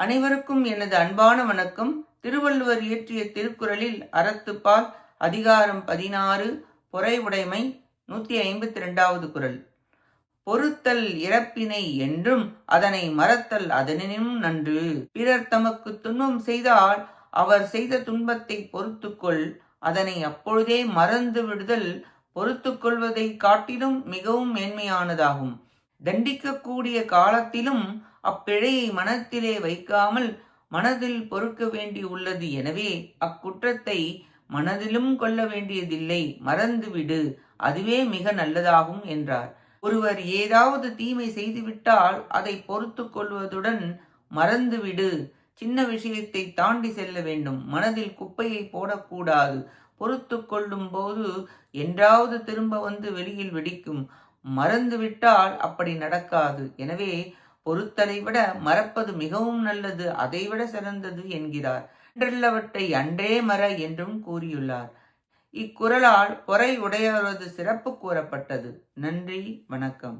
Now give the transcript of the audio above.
அனைவருக்கும் எனது அன்பான வணக்கம். திருவள்ளுவர் இயற்றிய திருக்குறளில் அறத்துப்பால் அதிகாரம் 16 பொறை உடைமை 152வது குறள். பொறுத்தல் இறப்பினை என்றும் அதனை மறத்தல் அதனினும் நன்று. பிறர் தமக்கு துன்பம் செய்தால் அவர் செய்த துன்பத்தை பொறுத்துக்கொள், அதனை அப்பொழுதே மறந்து விடுதல் பொறுத்து கொள்வதை காட்டிலும் மிகவும் மேன்மையானதாகும். தண்டிக்கக்கூடிய காலத்திலும் அப்பிழையை மனத்திலே வைக்காமல் மனதில் பொறுக்க வேண்டி உள்ளது. எனவே அக்குற்றத்தை மனதிலும் கொள்ள வேண்டியதில்லை, மறந்துவிடு, அதுவே மிக நல்லதாகும் என்றார். ஒருவர் ஏதாவது தீமை செய்துவிட்டால் அதை பொறுத்து கொள்வதுடன் மறந்துவிடு. சின்ன விஷயத்தை தாண்டி செல்ல வேண்டும். மனதில் குப்பையை போடக்கூடாது. பொறுத்து கொள்ளும் போது என்றாவது திரும்ப வந்து வெளியில் வெடிக்கும். மறந்துவிட்டால் அப்படி நடக்காது. எனவே பொறுத்தலை விட மறப்பது மிகவும் நல்லது, அதைவிட சிறந்தது என்கிறார். அன்றல்லவற்றை அன்றே மற என்றும் கூறியுள்ளார். இக்குறளால் பொறை உடையவரது சிறப்பு கூறப்பட்டது. நன்றி, வணக்கம்.